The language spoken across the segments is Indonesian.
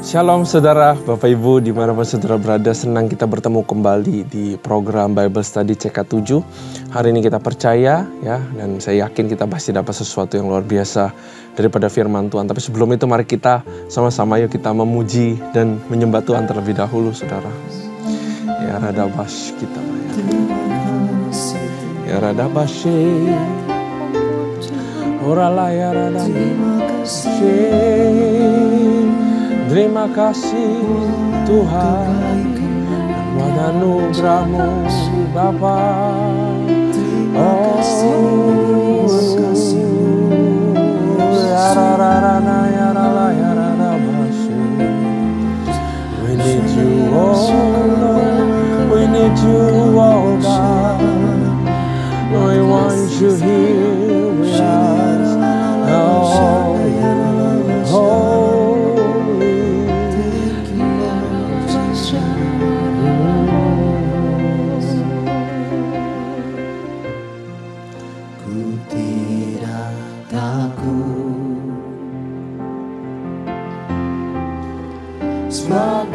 Shalom saudara, Bapak Ibu dimanapun saudara berada, senang kita bertemu kembali di program Bible Study CK7. Hari ini kita percaya ya, dan saya yakin kita pasti dapat sesuatu yang luar biasa daripada firman Tuhan. Tapi sebelum itu mari kita sama-sama yuk kita memuji dan menyembah Tuhan terlebih dahulu saudara. Ya Radabas kita ya Radabas Orala ya Radabas. Terima kasih Tuhan buat anugerah-Mu Bapa. Oh, we need you, oh Lord. We need you, oh God. We want you here with us. Oh.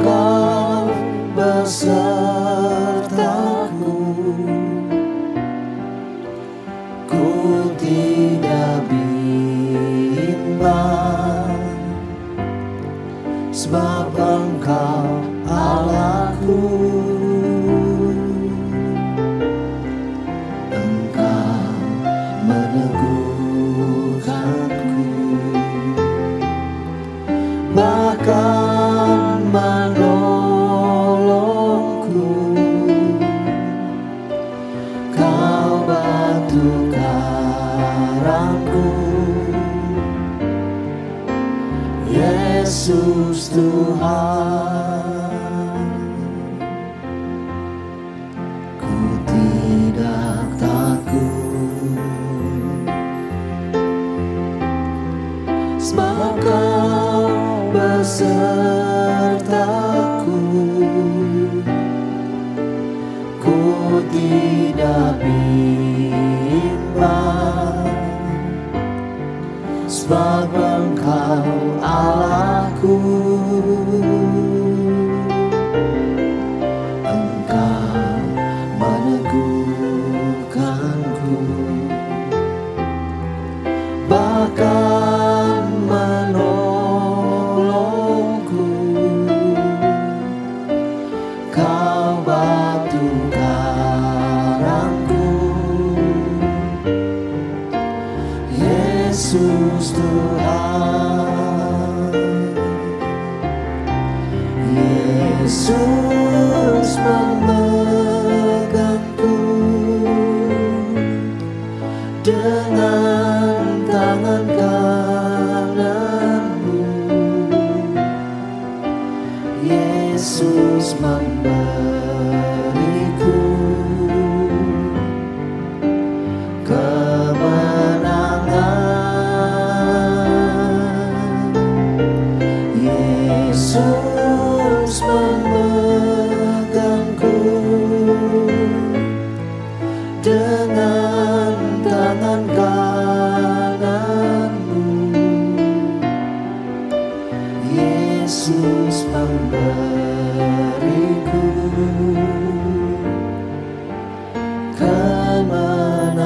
Kau besertaku, ku tidak bimbang, sebab Engkau Allahku. Engkau meneguhkanku, bahkan menolongku. Kau batu karangku, Yesus Tuhan. Ku tidak takut, sebab Kau besertaku. Ku tidak bimbang, sebab Engkau Allahku. Engkau meneguhkanku, bahkan menolongku. Kau batu karangku, Yesus Tuhan. Yesus memegangku dengan tangan kanan-Mu. Yesus memberiku kemenangan. Yesus memegangku dengan tangan kanan-Mu. Yesus memberiku kemenangan.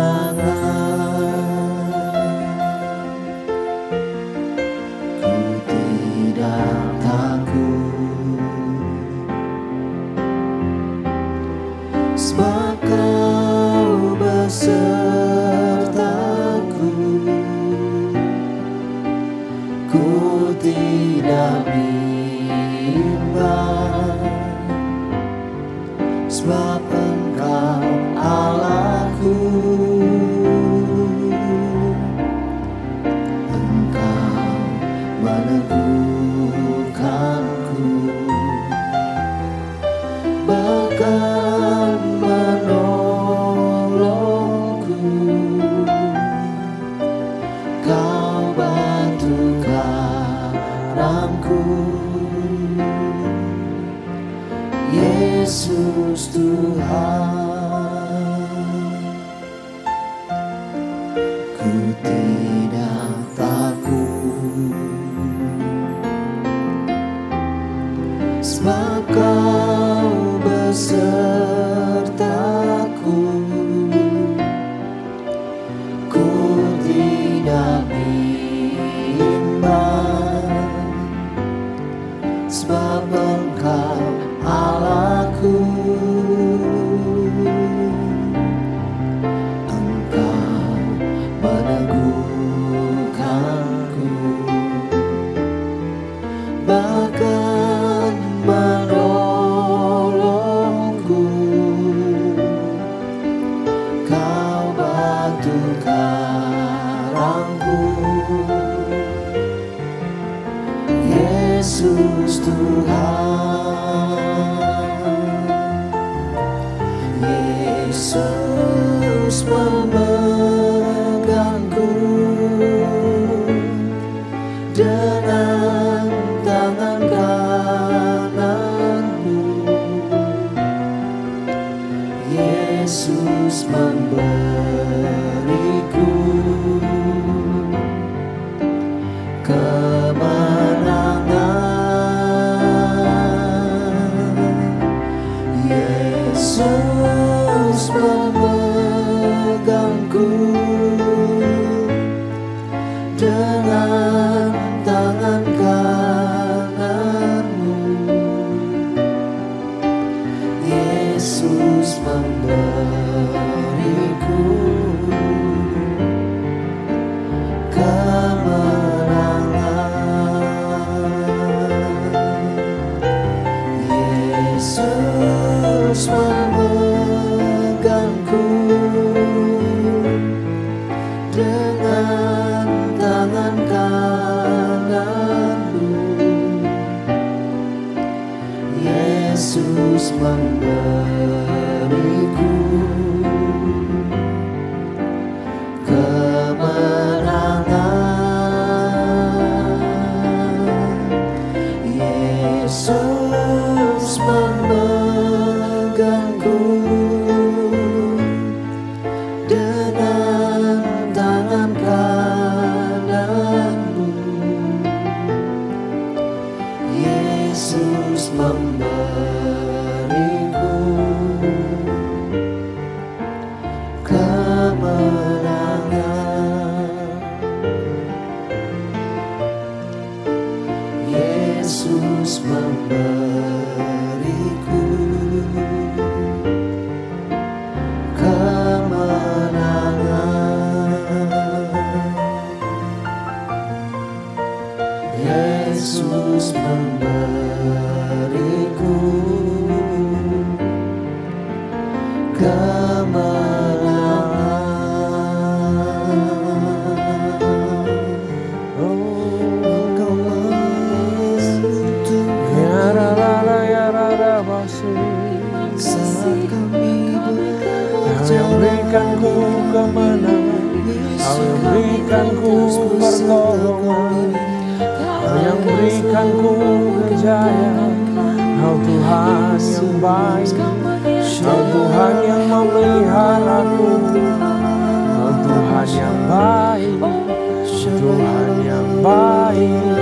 Ku tidak takut, sebab Kau besertaku. Ku tidak bimbang, sebab Engkau Allahku. Engkau meneguhkanku, bahkan menolongku. Kau batu karangku, Yesus Tuhan. Ku tidak takut, sebab Kau besertaku. Ku tidak bimbang, sebab Engkau Allahku. Engkau meneguhkanku, bahkan menolongku. Kau batu karangku, Yesus Tuhan. Yesus memegangku dengan tangan kananmu. Yesus memberiku kemenangan. Yesus memegangku dengan tangan kananmu. Yesus memberiku kemenangan. Yesus memegangku dengan tangan kananmu. Yesus memberiku kemenangan. Yesus memegangku dengan tangan kananmu. Yesus memberiku kemenangan. Yesus memberiku kemenangan. Yesus memberiku kemenangan. Engkau menyentuh saat kami berikanku kemenangan, Kau yang berikanku pertolongan, Kau yang berikanku kejayaan. Kau Tuhan yang baik, Kau Tuhan yang memeliharaku. Kau Tuhan yang baik, Tuhan yang baik.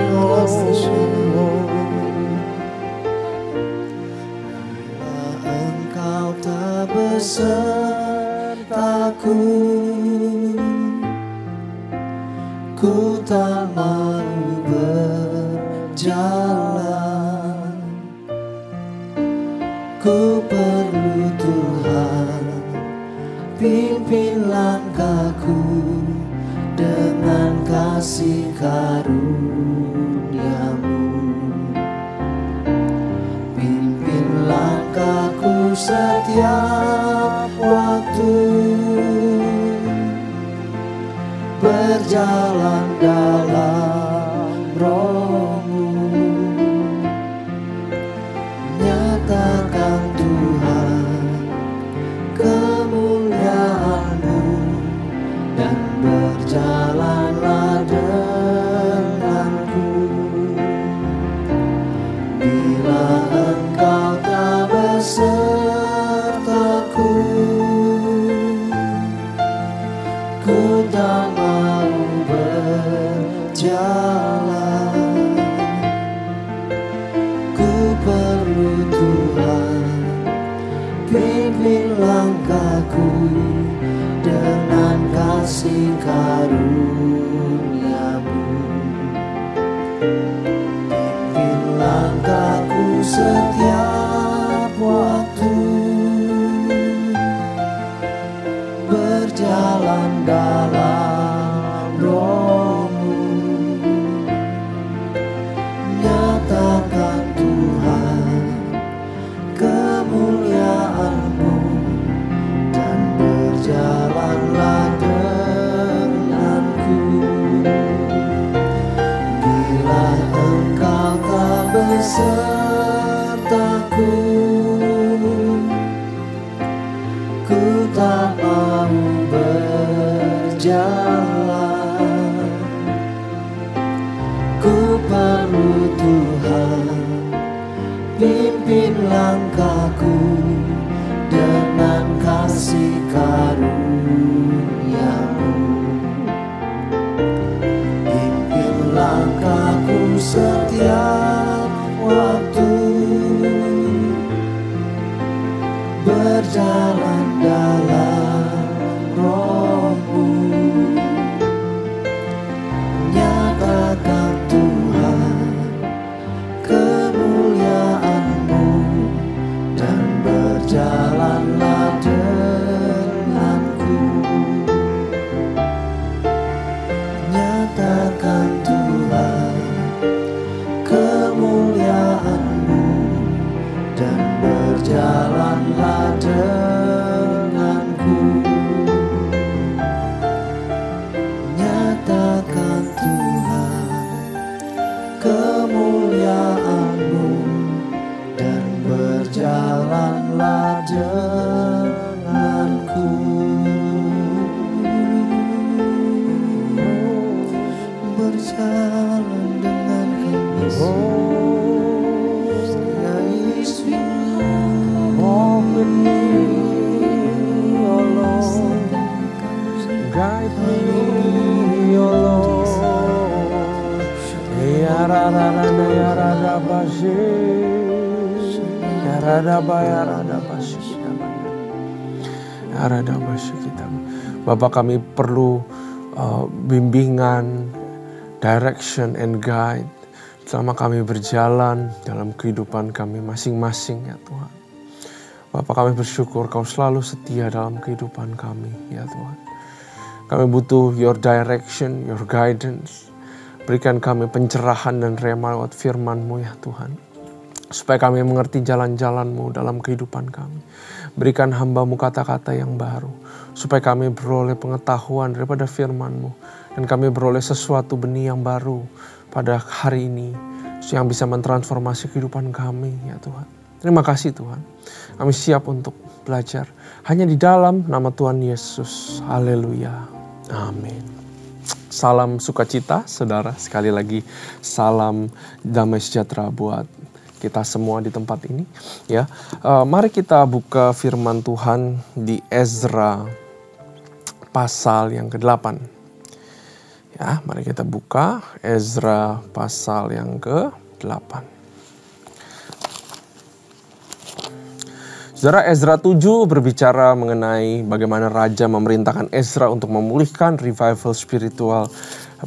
Engkau tak besertaku, ku tak mau berjalan. Ku perlu Tuhan, pimpin langkahku dengan kasih karunia-Mu. Pimpin langkahku setiap waktu, berjalan dalam Roh-Mu. Nyatakan Tuhan kemuliaan-Mu, dan berjalanlah denganku. Bila Engkau tak besertaku, ku tak mau berjalan. perlu Tuhan, pimpin langkahku dengan kasih karunia-Mu. Pimpin langkahku setiap waktu, berjalan dalam Roh-Mu. Nyatakan Tuhan kemuliaan-Mu, dan berjalanlah denganku. Bila Engkau tak besertaku, ku tak mau berjalan. Ku perlu Tuhan, pimpin langkahku dengan kasih karunia-Mu. Pimpin langkahku setiap waktu, berjalan dalam Roh-Mu. Nyatakan Tuhan kemuliaan-Mu, dan berjalanlah denganku. Nyatakan Tuhan kemuliaan-Mu, dan berjalanlah denganku. Nyatakan Tuhan kemuliaan-Mu, dan berjalanlah denganku. Berjalan dengan kami, ya Yesus. Open me, oh Lord. Guide me, oh Lord. Ya rada ya rada bashi, ya rada bashi kita. Bapak, kami perlu bimbingan, direction and guide selama kami berjalan dalam kehidupan kami masing-masing, ya Tuhan. Bapak, kami bersyukur Kau selalu setia dalam kehidupan kami, ya Tuhan. Kami butuh Your direction, Your guidance. Berikan kami pencerahan dan rema lewat firman-Mu, ya Tuhan. Supaya kami mengerti jalan-jalan-Mu dalam kehidupan kami. Berikan hamba-Mu kata-kata yang baru. Supaya kami beroleh pengetahuan daripada firman-Mu. Dan kami beroleh sesuatu benih yang baru pada hari ini. Yang bisa mentransformasi kehidupan kami, ya Tuhan. Terima kasih Tuhan. Kami siap untuk belajar. Hanya di dalam nama Tuhan Yesus. Haleluya. Amin. Salam sukacita, saudara. Sekali lagi, salam damai sejahtera buat kita semua di tempat ini. Ya, mari kita buka firman Tuhan di Ezra pasal yang ke-8. Ya, mari kita buka Ezra pasal yang ke-8. Saudara, Ezra 7 berbicara mengenai bagaimana raja memerintahkan Ezra untuk memulihkan revival spiritual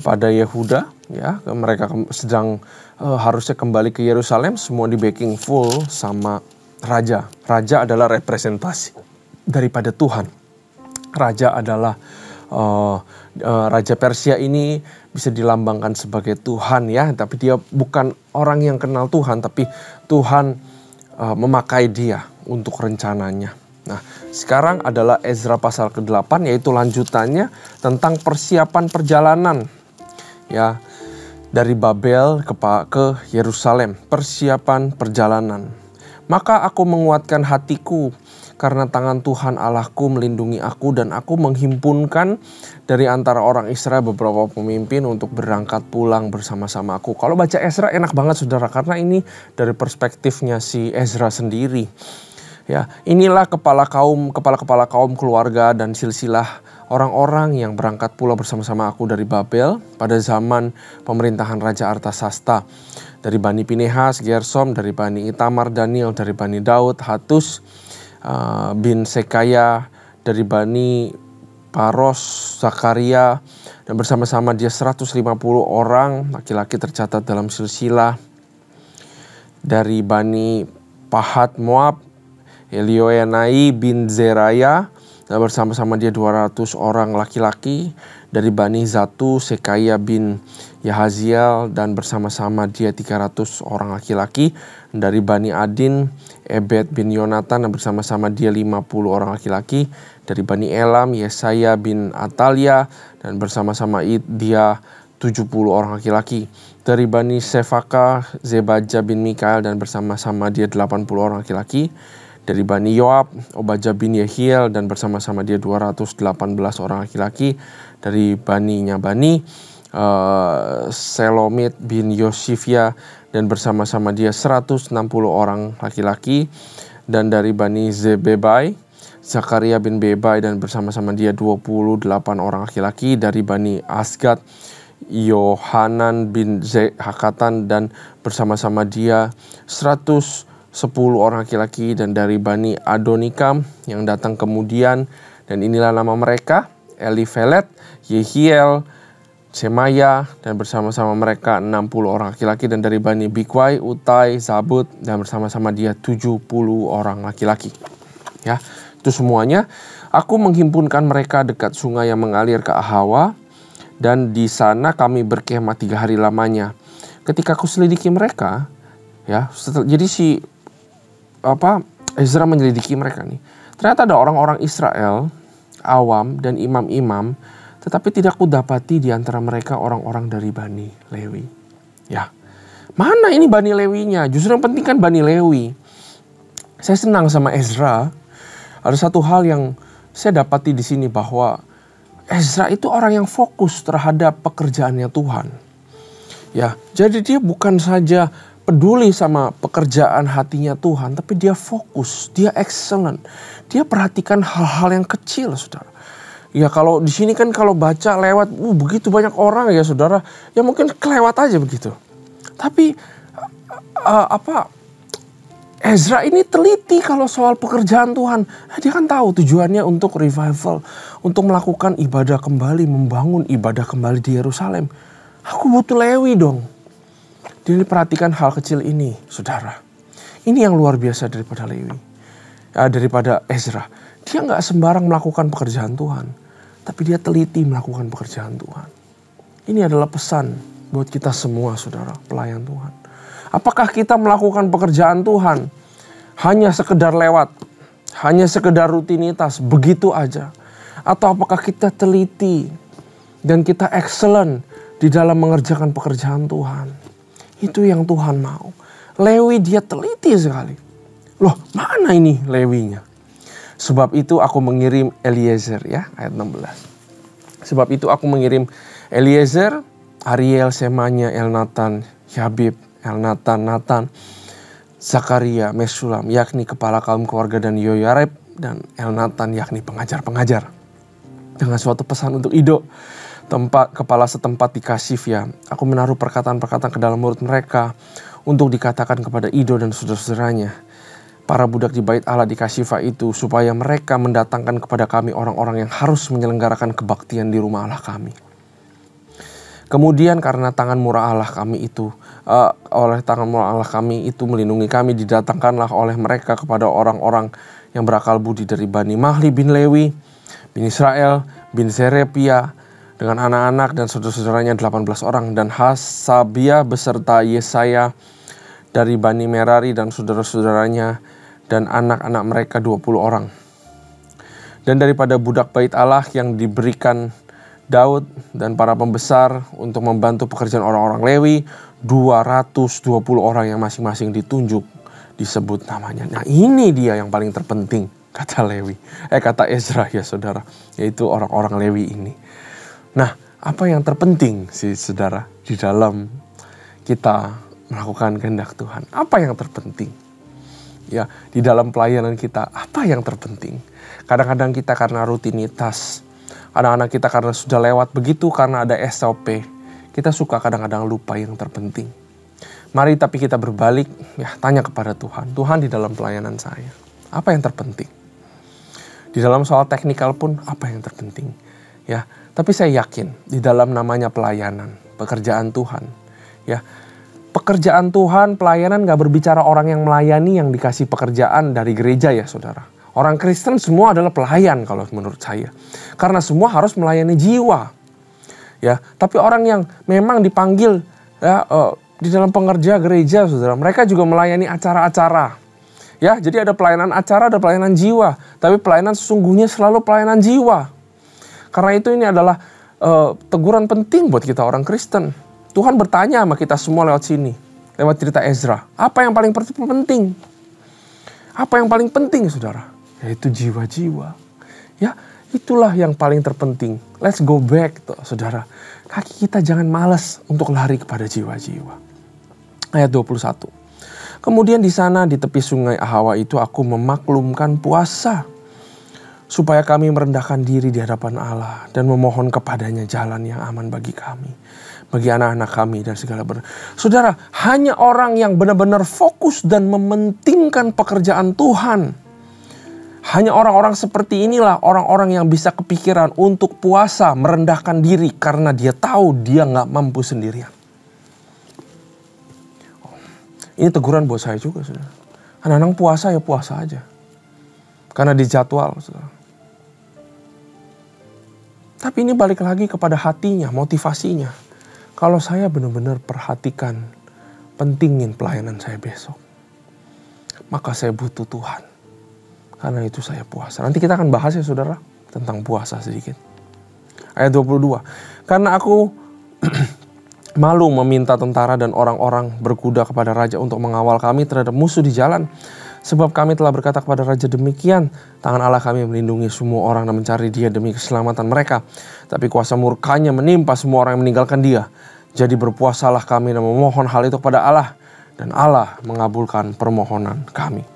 pada Yehuda. Ya, mereka sedang harusnya kembali ke Yerusalem, semua di backing full sama raja. Raja adalah representasi daripada Tuhan. Raja adalah Raja Persia ini bisa dilambangkan sebagai Tuhan, ya, tapi dia bukan orang yang kenal Tuhan, tapi Tuhan memakai dia untuk rencananya. Nah, sekarang adalah Ezra pasal ke-8, yaitu lanjutannya tentang persiapan perjalanan, ya, dari Babel ke Yerusalem. Persiapan perjalanan. Maka aku menguatkan hatiku karena tangan Tuhan Allahku melindungi aku, dan aku menghimpunkan dari antara orang Israel beberapa pemimpin untuk berangkat pulang bersama-sama aku. Kalau baca Ezra enak banget saudara, karena ini dari perspektifnya si Ezra sendiri. Ya, inilah kepala-kepala kaum keluarga dan silsilah orang-orang yang berangkat pula bersama-sama aku dari Babel pada zaman pemerintahan Raja Artasasta. Dari Bani Pinehas, Gersom, dari Bani Itamar, Daniel, dari Bani Daud, Hatus bin Sekaya, dari Bani Paros, Zakaria, dan bersama-sama dia 150 orang laki-laki tercatat dalam silsilah. Dari Bani Pahat Moab, Elioenai bin Zeraya, dan bersama-sama dia 200 orang laki-laki. Dari Bani Zatu, Sekaya bin Yahaziel, dan bersama-sama dia 300 orang laki-laki. Dari Bani Adin, Ebed bin Yonatan, dan bersama-sama dia 50 orang laki-laki. Dari Bani Elam, Yesaya bin Atalia, dan bersama-sama dia 70 orang laki-laki. Dari Bani Sefaka, Zebaja bin Mikael, dan bersama-sama dia 80 orang laki-laki. Dari Bani Yoab, Obaja bin Yehiel, dan bersama-sama dia 218 orang laki-laki. Dari Bani Nyabani, Selomit bin Yosifia, dan bersama-sama dia 160 orang laki-laki. Dan dari Bani Zebebai, Zakaria bin Bebai, dan bersama-sama dia 28 orang laki-laki. Dari Bani Asgad, Yohanan bin Hakatan, dan bersama-sama dia 110 orang laki-laki. Dan dari Bani Adonikam yang datang kemudian, dan inilah nama mereka: Elifelet, Yehiel, Semaya, dan bersama-sama mereka 60 orang laki-laki. Dan dari Bani Bikwai, Utai, Zabud, dan bersama-sama dia 70 orang laki-laki. Ya, itu semuanya. Aku menghimpunkan mereka dekat sungai yang mengalir ke Ahawa, dan di sana kami berkemah 3 hari lamanya. Ketika aku selidiki mereka, ya, jadi Ezra menyelidiki mereka nih. Ternyata ada orang-orang Israel, awam dan imam-imam, tetapi tidak kudapati di antara mereka orang-orang dari Bani Lewi. Ya, mana ini Bani Lewinya? Justru yang penting kan Bani Lewi. Saya senang sama Ezra. Ada satu hal yang saya dapati di sini, bahwa Ezra itu orang yang fokus terhadap pekerjaannya Tuhan. Ya, jadi dia bukan saja peduli sama pekerjaan hatinya Tuhan, tapi dia fokus, dia excellent. Dia perhatikan hal-hal yang kecil, saudara. Ya, kalau di sini kan kalau baca lewat, begitu banyak orang ya saudara, ya mungkin kelewat aja begitu. Tapi Ezra ini teliti kalau soal pekerjaan Tuhan. Dia kan tahu tujuannya untuk revival, untuk melakukan ibadah kembali, membangun ibadah kembali di Yerusalem. Aku butuh Lewi dong. Dia perhatikan hal kecil ini, saudara. Ini yang luar biasa daripada Lewi, daripada Ezra. Dia nggak sembarang melakukan pekerjaan Tuhan, tapi dia teliti melakukan pekerjaan Tuhan. Ini adalah pesan buat kita semua, saudara, pelayan Tuhan. Apakah kita melakukan pekerjaan Tuhan hanya sekedar lewat, hanya sekedar rutinitas, begitu aja? Atau apakah kita teliti dan kita excellent di dalam mengerjakan pekerjaan Tuhan? Itu yang Tuhan mau. Lewi dia teliti sekali. Loh, mana ini Lewinya? Sebab itu aku mengirim Eliezer, ya, ayat 16. Sebab itu aku mengirim Eliezer, Ariel, Semanya, Elnatan, Yabib, Elnatan, Natan, Zakaria, Mesulam, yakni kepala kaum keluarga, dan Yoyareb, dan Elnatan, yakni pengajar-pengajar. Dengan suatu pesan untuk Ido, kepala setempat di Kasifia. Aku menaruh perkataan-perkataan ke dalam mulut mereka untuk dikatakan kepada Ido dan saudara-saudaranya, para budak di bait Allah di Kasifa itu, supaya mereka mendatangkan kepada kami orang-orang yang harus menyelenggarakan kebaktian di rumah Allah kami. Kemudian karena tangan murah Allah kami itu, oleh tangan murah Allah kami itu melindungi kami, didatangkanlah oleh mereka kepada orang-orang yang berakal budi dari Bani Mahli bin Lewi, bin Israel, bin Zerepia, dengan anak-anak dan saudara-saudaranya 18 orang, dan Hasabia beserta Yesaya dari Bani Merari dan saudara-saudaranya, dan anak-anak mereka 20 orang. Dan daripada budak bait Allah yang diberikan Daud dan para pembesar untuk membantu pekerjaan orang-orang Lewi, 220 orang yang masing-masing ditunjuk, disebut namanya. Nah, ini dia yang paling terpenting, kata Ezra, ya saudara, yaitu orang-orang Lewi ini. Nah, apa yang terpenting sih saudara di dalam kita melakukan kehendak Tuhan? Apa yang terpenting? ya di dalam pelayanan kita, apa yang terpenting? Kadang-kadang kita karena rutinitas, kadang-kadang kita karena sudah lewat begitu, karena ada SOP, kita suka kadang-kadang lupa yang terpenting. Mari tapi kita berbalik, ya tanya kepada Tuhan, Tuhan di dalam pelayanan saya, apa yang terpenting? Di dalam soal teknikal pun, apa yang terpenting? Ya, tapi saya yakin di dalam namanya pelayanan, pekerjaan Tuhan, ya. Pekerjaan Tuhan, pelayanan gak berbicara orang yang melayani yang dikasih pekerjaan dari gereja ya saudara. Orang Kristen semua adalah pelayan kalau menurut saya. Karena semua harus melayani jiwa. Ya, tapi orang yang memang dipanggil ya, di dalam pengerja gereja saudara, mereka juga melayani acara-acara. Ya, jadi ada pelayanan acara, ada pelayanan jiwa. Tapi pelayanan sesungguhnya selalu pelayanan jiwa. Karena itu ini adalah teguran penting buat kita orang Kristen. Tuhan bertanya sama kita semua lewat sini, lewat cerita Ezra. Apa yang paling penting? Apa yang paling penting, saudara? Yaitu jiwa-jiwa. Ya, itulah yang paling terpenting. Let's go back, saudara. Kaki kita jangan malas untuk lari kepada jiwa-jiwa. Ayat 21. Kemudian di sana di tepi sungai Ahawa itu aku memaklumkan puasa, supaya kami merendahkan diri di hadapan Allah dan memohon kepadanya jalan yang aman bagi kami, bagi anak-anak kami dan segala Saudara, hanya orang yang benar-benar fokus dan mementingkan pekerjaan Tuhan. Hanya orang-orang seperti inilah orang-orang yang bisa kepikiran untuk puasa, merendahkan diri karena dia tahu dia gak mampu sendirian. Ini teguran buat saya juga, saudara. Anak-anak puasa ya puasa aja. Karena dijadwal, saudara. Tapi ini balik lagi kepada hatinya, motivasinya. Kalau saya benar-benar perhatikan, pentingin pelayanan saya besok, maka saya butuh Tuhan. Karena itu saya puasa. Nanti kita akan bahas ya saudara, tentang puasa sedikit. Ayat 22. Karena aku malu meminta tentara dan orang-orang berkuda kepada raja untuk mengawal kami terhadap musuh di jalan. Sebab kami telah berkata kepada raja demikian, tangan Allah kami melindungi semua orang dan mencari dia demi keselamatan mereka. Tapi kuasa murkanya menimpa semua orang yang meninggalkan dia. Jadi berpuasalah kami dan memohon hal itu kepada Allah. Dan Allah mengabulkan permohonan kami.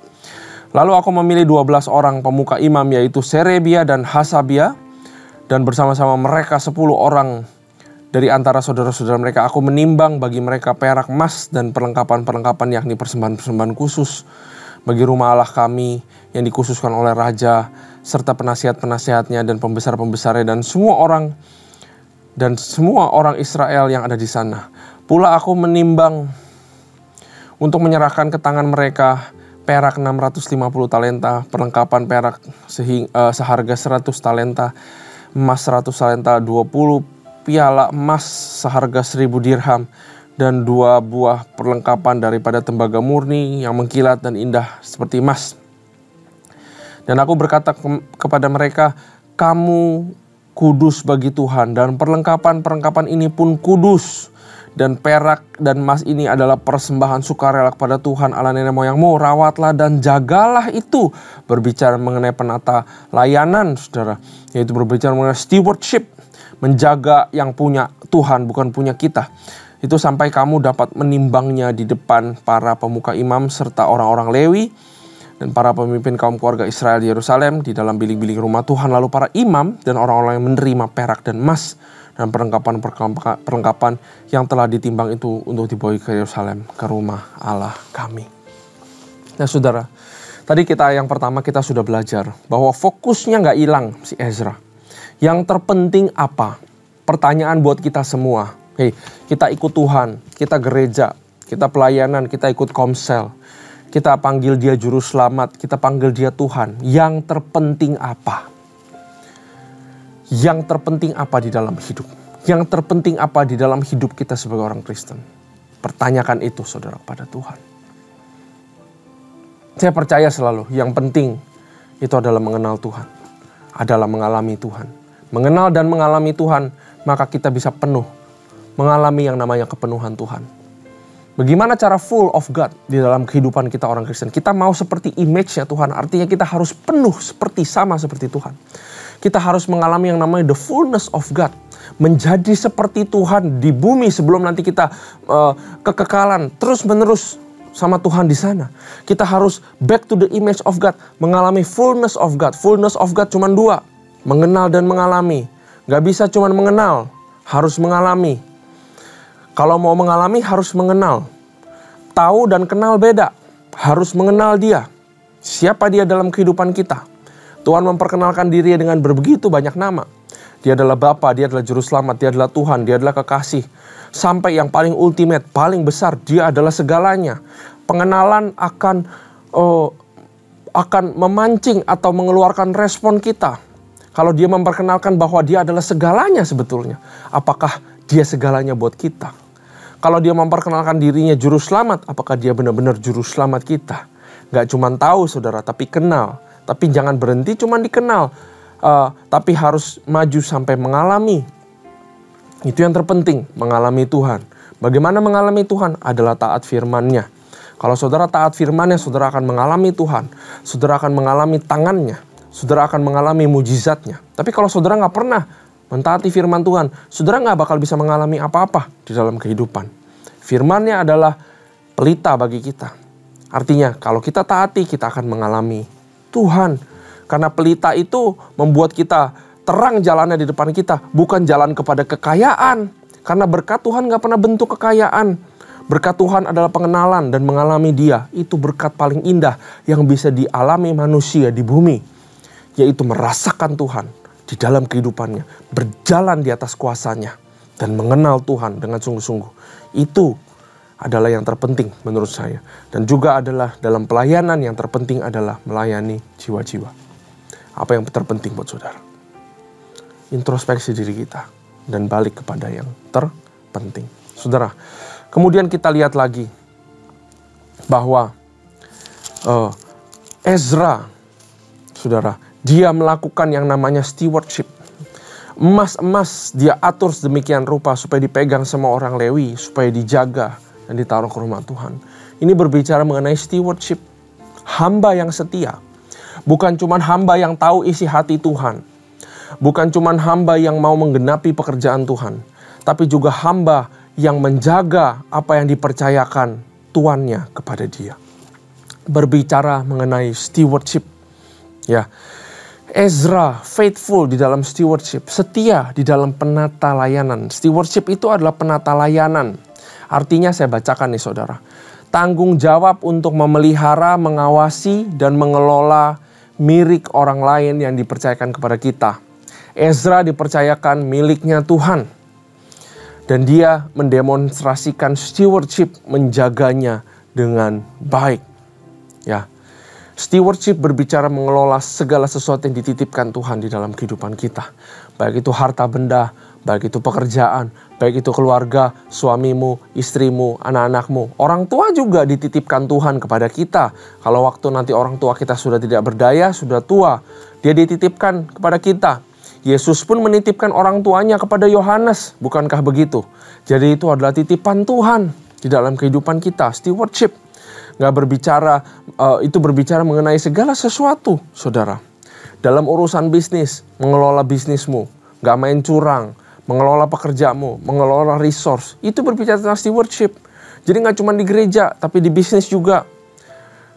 Lalu aku memilih 12 orang pemuka imam, yaitu Serebia dan Hasabia. Dan bersama-sama mereka 10 orang dari antara saudara-saudara mereka. Aku menimbang bagi mereka perak, emas, dan perlengkapan-perlengkapan, yakni persembahan-persembahan khusus bagi rumah Allah kami yang dikhususkan oleh raja, serta penasihat-penasihatnya dan pembesar-pembesarnya dan semua orang Israel yang ada di sana. Pula aku menimbang untuk menyerahkan ke tangan mereka perak 650 talenta, perlengkapan perak seharga 100 talenta, emas 100 talenta, 20 piala emas seharga 1000 dirham, dan 2 buah perlengkapan daripada tembaga murni yang mengkilat dan indah seperti emas. Dan aku berkata kepada mereka, kamu kudus bagi Tuhan, dan perlengkapan-perlengkapan ini pun kudus. Dan perak dan emas ini adalah persembahan sukarela kepada Tuhan Allah nenek moyangmu. Rawatlah dan jagalah itu. Berbicara mengenai penata layanan, saudara, yaitu berbicara mengenai stewardship, menjaga yang punya Tuhan, bukan punya kita. Itu sampai kamu dapat menimbangnya di depan para pemuka imam serta orang-orang Lewi dan para pemimpin kaum keluarga Israel di Yerusalem di dalam bilik-bilik rumah Tuhan. Lalu para imam dan orang-orang yang menerima perak dan emas dan perlengkapan yang telah ditimbang itu untuk dibawa ke Yerusalem, ke rumah Allah kami. Nah saudara, tadi yang pertama kita sudah belajar bahwa fokusnya gak hilang si Ezra. Yang terpenting apa? Pertanyaan buat kita semua. Hey, kita ikut Tuhan, kita gereja, kita pelayanan, kita ikut komsel, kita panggil dia juru selamat, kita panggil dia Tuhan. Yang terpenting apa? Yang terpenting apa di dalam hidup? Yang terpenting apa di dalam hidup kita sebagai orang Kristen? Pertanyakan itu saudara kepada Tuhan. Saya percaya selalu yang penting itu adalah mengenal Tuhan, adalah mengalami Tuhan. Mengenal dan mengalami Tuhan, maka kita bisa penuh mengalami yang namanya kepenuhan Tuhan. Bagaimana cara full of God di dalam kehidupan kita orang Kristen? Kita mau seperti image-nya Tuhan, artinya kita harus penuh sama seperti Tuhan. Kita harus mengalami yang namanya the fullness of God. Menjadi seperti Tuhan di bumi sebelum nanti kita kekekalan terus-menerus sama Tuhan di sana. Kita harus back to the image of God, mengalami fullness of God. Fullness of God cuma dua, mengenal dan mengalami. Gak bisa cuma mengenal, harus mengalami. Kalau mau mengalami harus mengenal. Tahu dan kenal beda, harus mengenal Dia. Siapa Dia dalam kehidupan kita? Tuhan memperkenalkan dirinya dengan begitu banyak nama. Dia adalah Bapa, Dia adalah Juru Selamat, Dia adalah Tuhan, Dia adalah kekasih. Sampai yang paling ultimate, paling besar, Dia adalah segalanya. Pengenalan akan memancing atau mengeluarkan respon kita. Kalau Dia memperkenalkan bahwa Dia adalah segalanya sebetulnya, apakah Dia segalanya buat kita? Kalau Dia memperkenalkan dirinya Juru Selamat, apakah Dia benar-benar Juru Selamat kita? Gak cuma tahu saudara, tapi kenal. Tapi jangan berhenti cuma dikenal. Tapi harus maju sampai mengalami. Itu yang terpenting, mengalami Tuhan. Bagaimana mengalami Tuhan? Adalah taat firman-Nya. Kalau saudara taat firman-Nya, saudara akan mengalami Tuhan. Saudara akan mengalami tangannya. Saudara akan mengalami mujizatnya. Tapi kalau saudara nggak pernah mentaati firman Tuhan, saudara nggak bakal bisa mengalami apa-apa di dalam kehidupan. Firman-Nya adalah pelita bagi kita. Artinya kalau kita taati, kita akan mengalami Tuhan. Karena pelita itu membuat kita terang jalannya di depan kita. Bukan jalan kepada kekayaan. Karena berkat Tuhan gak pernah bentuk kekayaan. Berkat Tuhan adalah pengenalan dan mengalami Dia. Itu berkat paling indah yang bisa dialami manusia di bumi. Yaitu merasakan Tuhan di dalam kehidupannya. Berjalan di atas kuasanya. Dan mengenal Tuhan dengan sungguh-sungguh. Itu adalah yang terpenting menurut saya. Dan juga adalah dalam pelayanan yang terpenting adalah melayani jiwa-jiwa. Apa yang terpenting buat saudara? Introspeksi diri kita dan balik kepada yang terpenting. Saudara, kemudian kita lihat lagi bahwa Ezra, saudara, dia melakukan yang namanya stewardship. Emas-emas dia atur sedemikian rupa supaya dipegang sama orang Lewi, supaya dijaga dan ditaruh ke rumah Tuhan. Ini berbicara mengenai stewardship. Hamba yang setia. Bukan cuma hamba yang tahu isi hati Tuhan. Bukan cuma hamba yang mau menggenapi pekerjaan Tuhan. Tapi juga hamba yang menjaga apa yang dipercayakan tuannya kepada dia. Berbicara mengenai stewardship. Ya, Ezra faithful di dalam stewardship. Setia di dalam penata layanan. Stewardship itu adalah penata layanan. Artinya saya bacakan nih saudara. Tanggung jawab untuk memelihara, mengawasi, dan mengelola milik orang lain yang dipercayakan kepada kita. Ezra dipercayakan miliknya Tuhan. Dan dia mendemonstrasikan stewardship, menjaganya dengan baik. Ya, stewardship berbicara mengelola segala sesuatu yang dititipkan Tuhan di dalam kehidupan kita. Baik itu harta benda, baik itu pekerjaan, baik itu keluarga, suamimu, istrimu, anak-anakmu. Orang tua juga dititipkan Tuhan kepada kita. Kalau waktu nanti orang tua kita sudah tidak berdaya, sudah tua, dia dititipkan kepada kita. Yesus pun menitipkan orang tuanya kepada Yohanes. Bukankah begitu? Jadi itu adalah titipan Tuhan di dalam kehidupan kita. Stewardship. Itu berbicara mengenai segala sesuatu, saudara. Dalam urusan bisnis, mengelola bisnismu. Gak main curang. Mengelola pekerjaanmu, mengelola resource. Itu berbicara tentang stewardship. Jadi gak cuma di gereja, tapi di bisnis juga.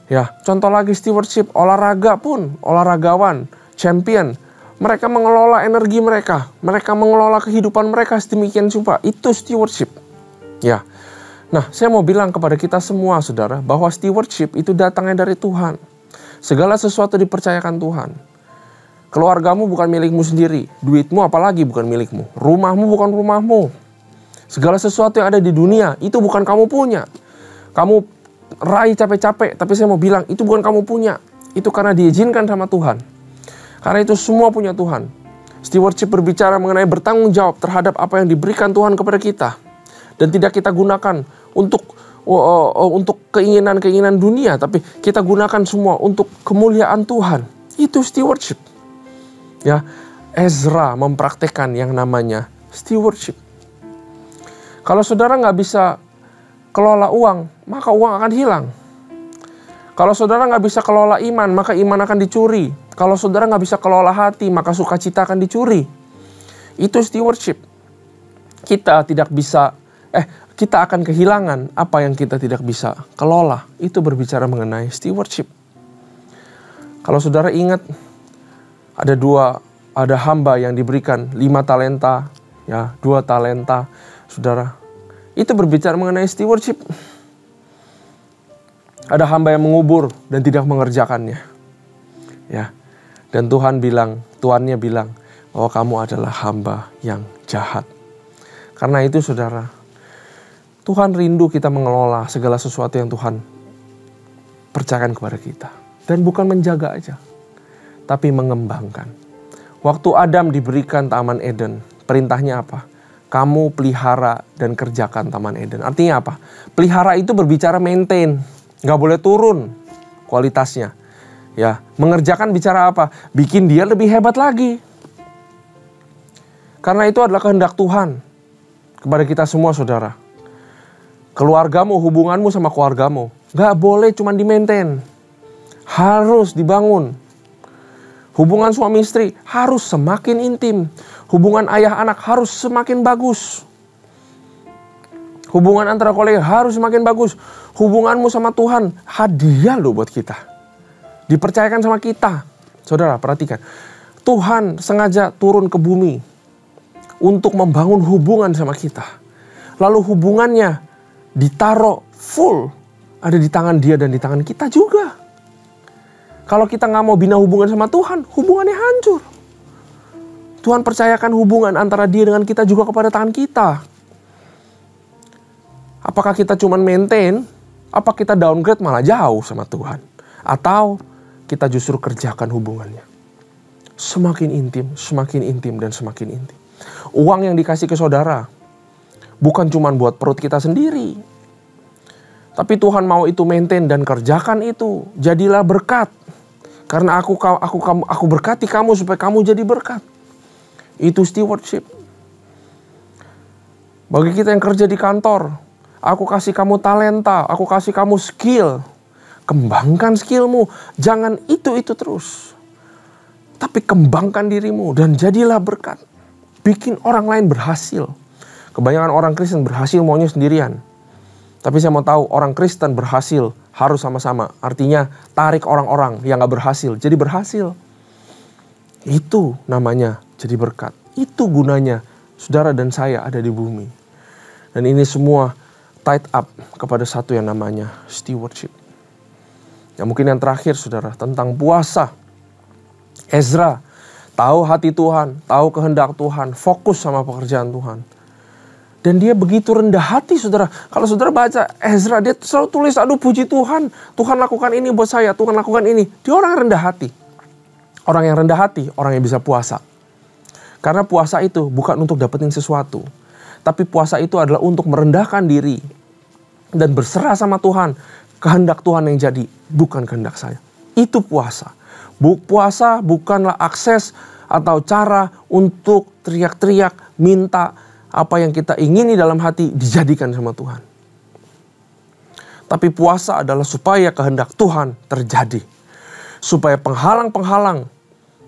Ya, contoh lagi stewardship, olahraga pun, olahragawan, champion. Mereka mengelola energi mereka. Mereka mengelola kehidupan mereka sedemikian rupa. Itu stewardship. Ya. Nah, saya mau bilang kepada kita semua, saudara, bahwa stewardship itu datangnya dari Tuhan. Segala sesuatu dipercayakan Tuhan. Keluargamu bukan milikmu sendiri. Duitmu apalagi bukan milikmu. Rumahmu bukan rumahmu. Segala sesuatu yang ada di dunia, itu bukan kamu punya. Kamu raih capek-capek, tapi saya mau bilang, itu bukan kamu punya. Itu karena diizinkan sama Tuhan. Karena itu semua punya Tuhan. Stewardship berbicara mengenai bertanggung jawab terhadap apa yang diberikan Tuhan kepada kita. Dan tidak kita gunakan untuk keinginan-keinginan dunia. Tapi kita gunakan semua untuk kemuliaan Tuhan. Itu stewardship. Ya, Ezra mempraktekkan yang namanya stewardship. Kalau saudara nggak bisa kelola uang, maka uang akan hilang. Kalau saudara nggak bisa kelola iman, maka iman akan dicuri. Kalau saudara nggak bisa kelola hati, maka sukacita akan dicuri. Itu stewardship. kita akan kehilangan apa yang kita tidak bisa kelola. Itu berbicara mengenai stewardship. Kalau saudara ingat, ada hamba yang diberikan 5 talenta, ya 2 talenta, saudara. Itu berbicara mengenai stewardship. Ada hamba yang mengubur dan tidak mengerjakannya. Ya. Dan tuannya bilang bahwa kamu adalah hamba yang jahat. Karena itu saudara, Tuhan rindu kita mengelola segala sesuatu yang Tuhan percayakan kepada kita. Dan bukan menjaga aja, tapi mengembangkan. Waktu Adam diberikan Taman Eden, perintahnya apa? Kamu pelihara dan kerjakan Taman Eden. Artinya apa? Pelihara itu berbicara maintain. Nggak boleh turun kualitasnya. Ya, mengerjakan bicara apa? Bikin dia lebih hebat lagi. Karena itu adalah kehendak Tuhan kepada kita semua, saudara. Keluargamu, hubunganmu sama keluargamu, nggak boleh cuma di-maintain. Harus dibangun. Hubungan suami istri harus semakin intim. Hubungan ayah anak harus semakin bagus. Hubungan antara kolega harus semakin bagus. Hubunganmu sama Tuhan hadiah loh buat kita. Dipercayakan sama kita. Saudara, perhatikan. Tuhan sengaja turun ke bumi untuk membangun hubungan sama kita. Lalu hubungannya ditaruh full. Ada di tangan dia dan di tangan kita juga. Kalau kita nggak mau bina hubungan sama Tuhan, hubungannya hancur. Tuhan percayakan hubungan antara dia dengan kita juga kepada tangan kita. Apakah kita cuma maintain? Apa kita downgrade malah jauh sama Tuhan? Atau kita justru kerjakan hubungannya? Semakin intim, dan semakin intim. Uang yang dikasih ke saudara bukan cuma buat perut kita sendiri. Tapi Tuhan mau itu maintain dan kerjakan itu. Jadilah berkat. Karena aku berkati kamu supaya kamu jadi berkat. Itu stewardship. Bagi kita yang kerja di kantor, aku kasih kamu talenta, aku kasih kamu skill. Kembangkan skillmu. Jangan itu terus. Tapi kembangkan dirimu dan jadilah berkat. Bikin orang lain berhasil. Kebanyakan orang Kristen berhasil maunya sendirian. Tapi saya mau tahu orang Kristen berhasil harus sama-sama. Artinya tarik orang-orang yang gak berhasil jadi berhasil. Itu namanya jadi berkat. Itu gunanya saudara dan saya ada di bumi. Dan ini semua tied up kepada satu yang namanya stewardship. Ya mungkin yang terakhir saudara, tentang puasa. Ezra tahu hati Tuhan, tahu kehendak Tuhan, fokus sama pekerjaan Tuhan. Dan dia begitu rendah hati saudara. Kalau saudara baca Ezra, dia selalu tulis, aduh puji Tuhan. Tuhan lakukan ini buat saya, Tuhan lakukan ini. Dia orang yang rendah hati. Orang yang rendah hati, orang yang bisa puasa. Karena puasa itu bukan untuk dapetin sesuatu. Tapi puasa itu adalah untuk merendahkan diri. Dan berserah sama Tuhan. Kehendak Tuhan yang jadi, bukan kehendak saya. Itu puasa. Puasa bukanlah akses atau cara untuk teriak-teriak, minta apa yang kita ingini dalam hati dijadikan sama Tuhan. Tapi puasa adalah supaya kehendak Tuhan terjadi. Supaya penghalang-penghalang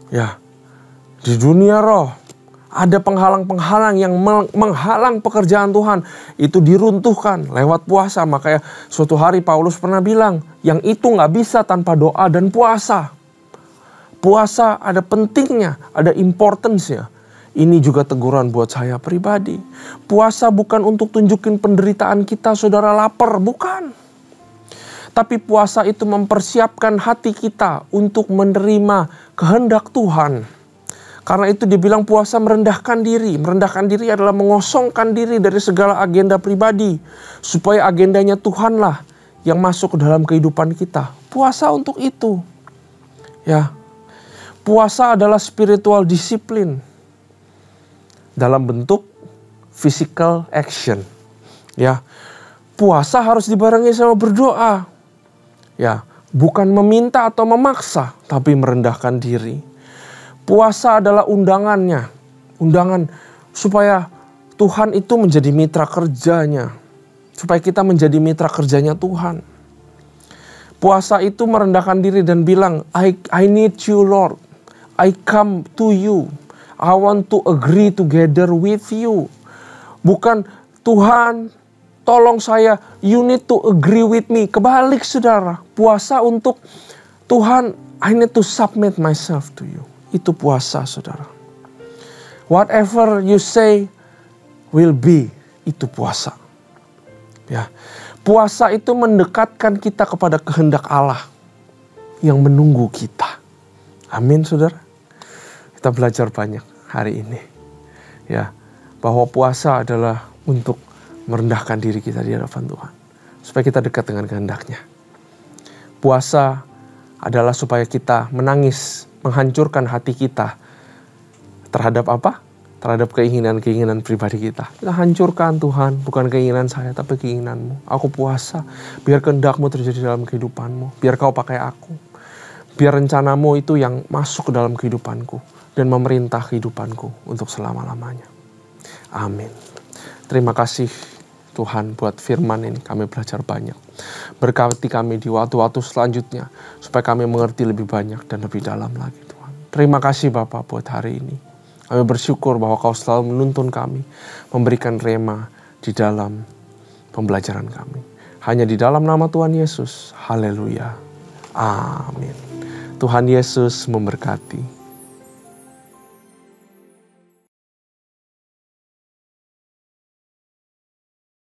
ya di dunia roh, ada penghalang-penghalang yang menghalang pekerjaan Tuhan, itu diruntuhkan lewat puasa. Makanya suatu hari Paulus pernah bilang, yang itu gak bisa tanpa doa dan puasa. Puasa ada pentingnya, ada importance-nya. Ini juga teguran buat saya pribadi. Puasa bukan untuk tunjukin penderitaan kita, saudara lapar, bukan. Tapi puasa itu mempersiapkan hati kita untuk menerima kehendak Tuhan. Karena itu dibilang puasa merendahkan diri. Merendahkan diri adalah mengosongkan diri dari segala agenda pribadi. Supaya agendanya Tuhanlah yang masuk ke dalam kehidupan kita. Puasa untuk itu. Ya. Puasa adalah spiritual disiplin. Dalam bentuk physical action. Ya. Puasa harus dibarengi sama berdoa. Ya, bukan meminta atau memaksa, tapi merendahkan diri. Puasa adalah undangannya. Undangan supaya Tuhan itu menjadi mitra kerjanya. Supaya kita menjadi mitra kerjanya Tuhan. Puasa itu merendahkan diri dan bilang, I need you Lord. I come to you. I want to agree together with you. Bukan Tuhan, tolong saya, you need to agree with me. Kebalik saudara, puasa untuk Tuhan, I need to submit myself to you. Itu puasa saudara. Whatever you say will be, itu puasa. Ya, puasa itu mendekatkan kita kepada kehendak Allah yang menunggu kita. Amin saudara. Kita belajar banyak hari ini. Ya, bahwa puasa adalah untuk merendahkan diri kita di hadapan Tuhan. Supaya kita dekat dengan kehendaknya. Puasa adalah supaya kita menangis, menghancurkan hati kita. Terhadap apa? Terhadap keinginan-keinginan pribadi kita. Kita hancurkan Tuhan, bukan keinginan saya, tapi keinginanmu. Aku puasa, biar kehendakmu terjadi dalam kehidupanmu. Biar kau pakai aku. Biar rencanamu itu yang masuk ke dalam kehidupanku. Dan memerintah kehidupanku untuk selama-lamanya. Amin. Terima kasih Tuhan buat firman ini. Kami belajar banyak. Berkati kami di waktu-waktu selanjutnya. Supaya kami mengerti lebih banyak dan lebih dalam lagi Tuhan. Terima kasih Bapa buat hari ini. Kami bersyukur bahwa Kau selalu menuntun kami. Memberikan rema di dalam pembelajaran kami. Hanya di dalam nama Tuhan Yesus. Haleluya. Amin. Tuhan Yesus memberkati.